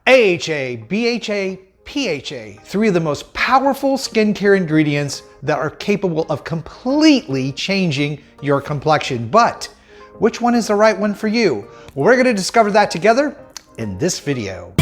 AHA, BHA, PHA, three of the most powerful skincare ingredients that are capable of completely changing your complexion. But which one is the right one for you? Well, we're going to discover that together in this video.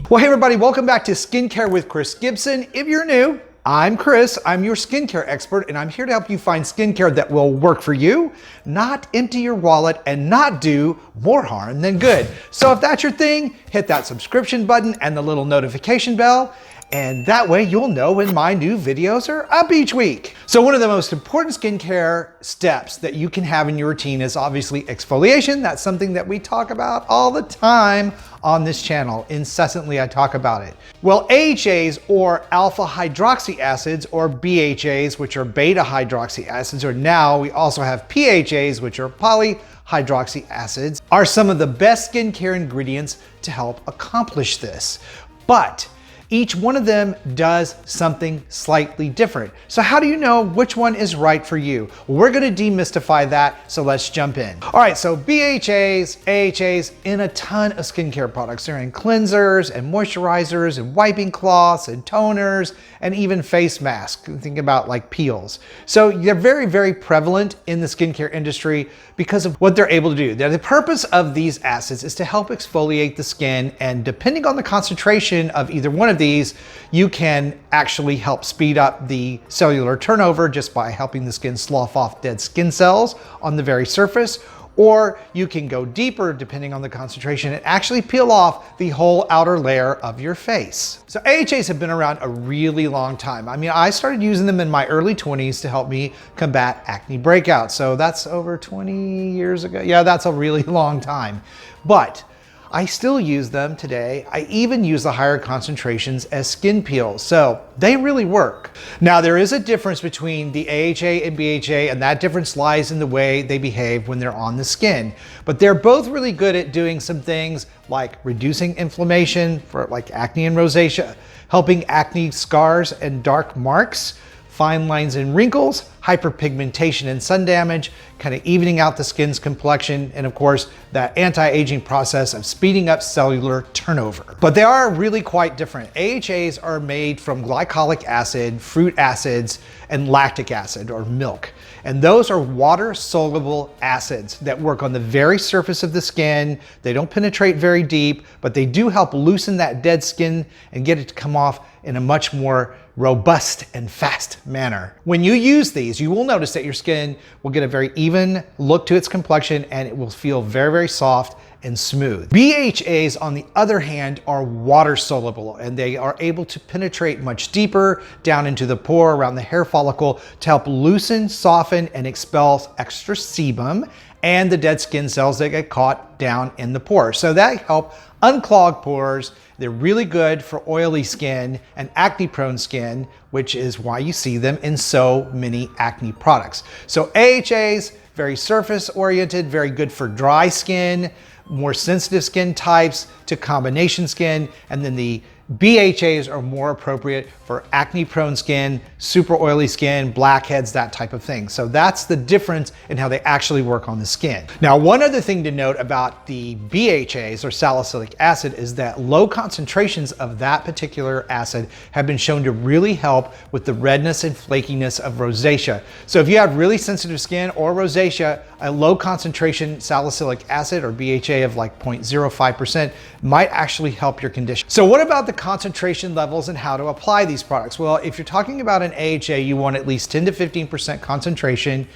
Well, hey everybody, welcome back to Skincare with Chris Gibson. If you're new, I'm Chris, I'm your skincare expert, and I'm here to help you find skincare that will work for you, not empty your wallet, and not do more harm than good. So if that's your thing, hit that subscription button and the little notification bell, and that way you'll know when my new videos are up each week. So one of the most important skincare steps that you can have in your routine is obviously exfoliation. That's something that we talk about all the time on this channel. Incessantly, I talk about it. Well, AHAs, or alpha-hydroxy acids, or BHAs, which are beta-hydroxy acids, or now we also have PHAs, which are polyhydroxy acids, are some of the best skincare ingredients to help accomplish this. But each one of them does something slightly different. So how do you know which one is right for you? Well, we're gonna demystify that, so let's jump in. All right, so BHAs, AHAs in a ton of skincare products. They're in cleansers and moisturizers and wiping cloths and toners and even face masks. Think about like peels. So they're very, very prevalent in the skincare industry because of what they're able to do. The purpose of these acids is to help exfoliate the skin, and depending on the concentration of either one of these, you can actually help speed up the cellular turnover just by helping the skin slough off dead skin cells on the very surface, or you can go deeper depending on the concentration and actually peel off the whole outer layer of your face. So AHAs have been around a really long time. I mean, I started using them in my early 20s to help me combat acne breakouts. So that's over 20 years ago. Yeah, that's a really long time. But I still use them today. I even use the higher concentrations as skin peels, so they really work. Now, there is a difference between the AHA and BHA, and that difference lies in the way they behave when they're on the skin. But they're both really good at doing some things like reducing inflammation for like acne and rosacea, helping acne scars and dark marks, fine lines and wrinkles, hyperpigmentation and sun damage, kind of evening out the skin's complexion, and of course, that anti-aging process of speeding up cellular turnover. But they are really quite different. AHAs are made from glycolic acid, fruit acids, and lactic acid, or milk. And those are water-soluble acids that work on the very surface of the skin. They don't penetrate very deep, but they do help loosen that dead skin and get it to come off in a much more robust and fast manner. When you use these, you will notice that your skin will get a very even look to its complexion, and it will feel very, very soft and smooth. BHAs, on the other hand, are water soluble, and they are able to penetrate much deeper down into the pore around the hair follicle to help loosen, soften, and expel extra sebum and the dead skin cells that get caught down in the pore. So that help unclog pores. They're really good for oily skin and acne-prone skin, which is why you see them in so many acne products. So AHAs, very surface-oriented, very good for dry skin, more sensitive skin types to combination skin, and then the BHAs are more appropriate for acne-prone skin, super oily skin, blackheads, that type of thing. So that's the difference in how they actually work on the skin. Now, one other thing to note about the BHAs, or salicylic acid, is that low concentrations of that particular acid have been shown to really help with the redness and flakiness of rosacea. So if you have really sensitive skin or rosacea, a low concentration salicylic acid, or BHA, of like 0.05% might actually help your condition. So what about the concentration levels and how to apply these products? Well, if you're talking about an AHA, you want at least 10 to 15% concentration.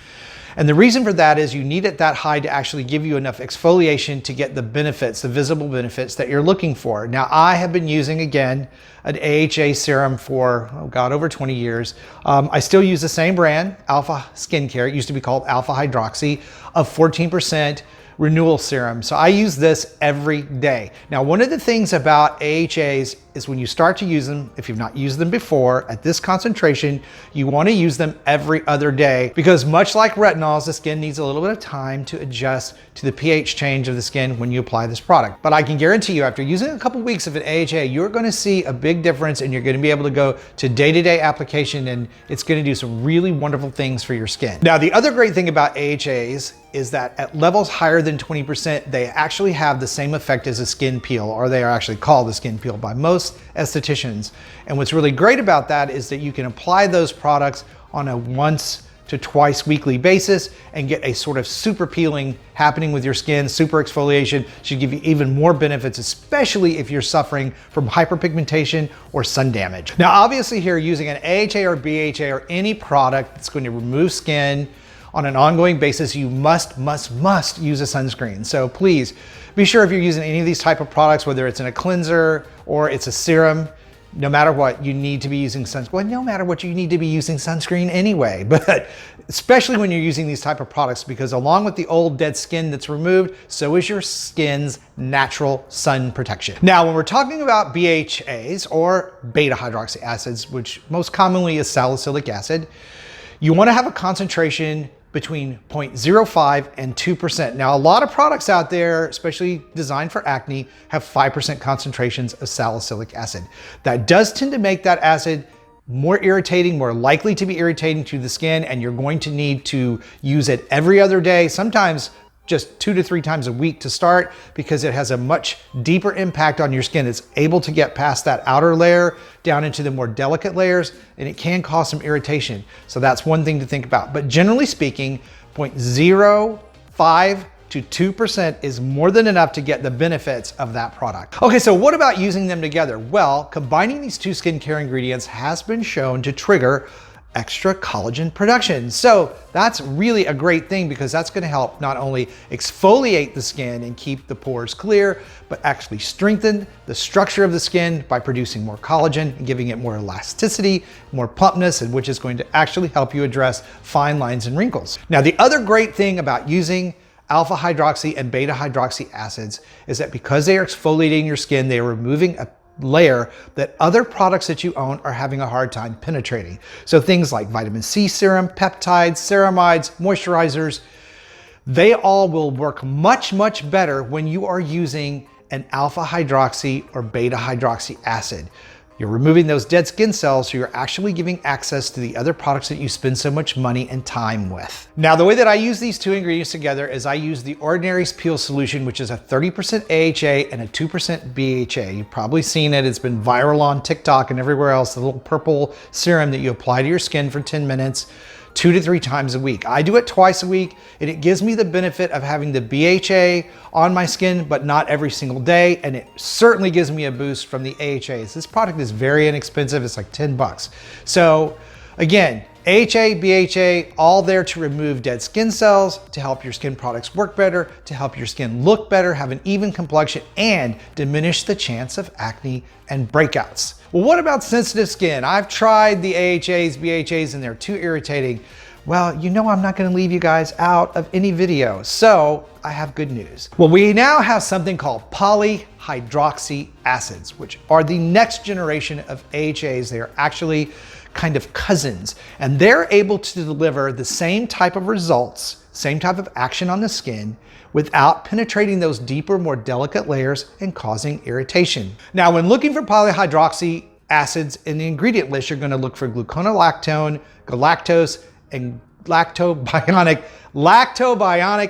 And the reason for that is you need it that high to actually give you enough exfoliation to get the benefits, the visible benefits that you're looking for. Now, I have been using, again, an AHA serum for, oh God, over 20 years. I still use the same brand, Alpha Skincare. It used to be called Alphahydroxy, of 14% renewal serum. So I use this every day. Now, one of the things about AHAs is when you start to use them, if you've not used them before at this concentration, you want to use them every other day, because much like retinols, the skin needs a little bit of time to adjust to the pH change of the skin when you apply this product. But I can guarantee you, after using a couple weeks of an AHA, you're going to see a big big difference, and you're going to be able to go to day-to-day application, and it's going to do some really wonderful things for your skin. Now, the other great thing about AHAs is that at levels higher than 20%, they actually have the same effect as a skin peel, or they are actually called a skin peel by most estheticians. And what's really great about that is that you can apply those products on a once to twice weekly basis and get a sort of super peeling happening with your skin. Super exfoliation should give you even more benefits, especially if you're suffering from hyperpigmentation or sun damage. Now, obviously here, using an AHA or BHA or any product that's going to remove skin on an ongoing basis, you must use a sunscreen. So please be sure if you're using any of these type of products, whether it's in a cleanser or it's a serum, no matter what, you need to be using sunscreen. Well, no matter what, you need to be using sunscreen anyway, but especially when you're using these type of products, because along with the old dead skin that's removed, so is your skin's natural sun protection. Now, when we're talking about BHAs or beta hydroxy acids, which most commonly is salicylic acid, you want to have a concentration between 0.05 and 2%. Now, a lot of products out there, especially designed for acne, have 5% concentrations of salicylic acid. That does tend to make that acid more irritating, more likely to be irritating to the skin, and you're going to need to use it every other day, sometimes just 2 to 3 times a week to start, because it has a much deeper impact on your skin. It's able to get past that outer layer down into the more delicate layers, and it can cause some irritation. So that's one thing to think about. But generally speaking, 0.05 to 2% is more than enough to get the benefits of that product. Okay, so what about using them together? Well, combining these two skincare ingredients has been shown to trigger extra collagen production. So that's really a great thing, because that's going to help not only exfoliate the skin and keep the pores clear, but actually strengthen the structure of the skin by producing more collagen and giving it more elasticity, more plumpness, and which is going to actually help you address fine lines and wrinkles. Now, the other great thing about using alpha hydroxy and beta hydroxy acids is that because they are exfoliating your skin, they are removing a layer that other products that you own are having a hard time penetrating. So things like vitamin C serum, peptides, ceramides, moisturizers, they all will work much better when you are using an alpha hydroxy or beta hydroxy acid. You're removing those dead skin cells, so you're actually giving access to the other products that you spend so much money and time with. Now, the way that I use these two ingredients together is I use the Ordinary Peel Solution, which is a 30% AHA and a 2% BHA. You've probably seen it. It's been viral on TikTok and everywhere else, the little purple serum that you apply to your skin for 10 minutes. 2 to 3 times a week. I do it twice a week, and it gives me the benefit of having the BHA on my skin, but not every single day. And it certainly gives me a boost from the AHAs. This product is very inexpensive. It's like 10 bucks. So again, AHA, BHA, all there to remove dead skin cells, to help your skin products work better, to help your skin look better, have an even complexion, and diminish the chance of acne and breakouts. Well, what about sensitive skin? I've tried the AHAs, BHAs, and they're too irritating. Well, you know I'm not gonna leave you guys out of any video, so I have good news. Well, we now have something called polyhydroxy acids, which are the next generation of AHAs. They are actually kind of cousins, and they're able to deliver the same type of results, same type of action on the skin, without penetrating those deeper, more delicate layers and causing irritation. Now, when looking for polyhydroxy acids in the ingredient list, you're going to look for gluconolactone, galactose, and lactobionic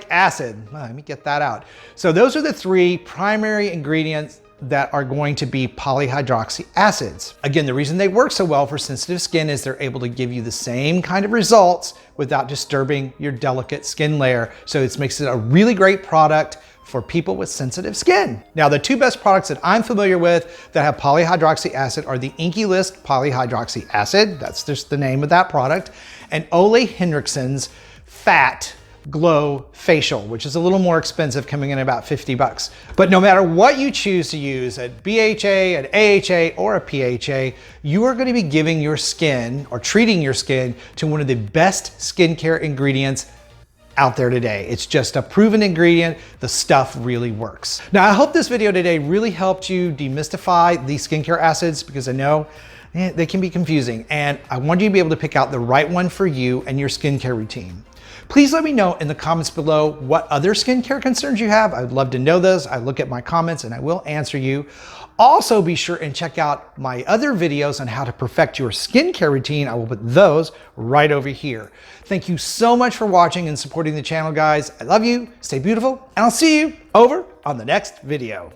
acid. Let me get that out. So those are the 3 primary ingredients that are going to be polyhydroxy acids. Again, the reason they work so well for sensitive skin is they're able to give you the same kind of results without disturbing your delicate skin layer. So it makes it a really great product for people with sensitive skin. Now, the 2 best products that I'm familiar with that have polyhydroxy acid are the Inky List Polyhydroxy Acid, that's just the name of that product, and Ole Henriksen's Fat Glow Facial, which is a little more expensive, coming in about 50 bucks. But no matter what you choose to use, a BHA, an AHA, or a PHA, you are going to be giving your skin or treating your skin to one of the best skincare ingredients out there today. It's just a proven ingredient. The stuff really works. Now, I hope this video today really helped you demystify these skincare acids, because I know they can be confusing, and I want you to be able to pick out the right one for you and your skincare routine. Please let me know in the comments below what other skincare concerns you have. I'd love to know those. I look at my comments and I will answer you. Also be sure and check out my other videos on how to perfect your skincare routine. I will put those right over here. Thank you so much for watching and supporting the channel, guys. I love you, stay beautiful, and I'll see you over on the next video.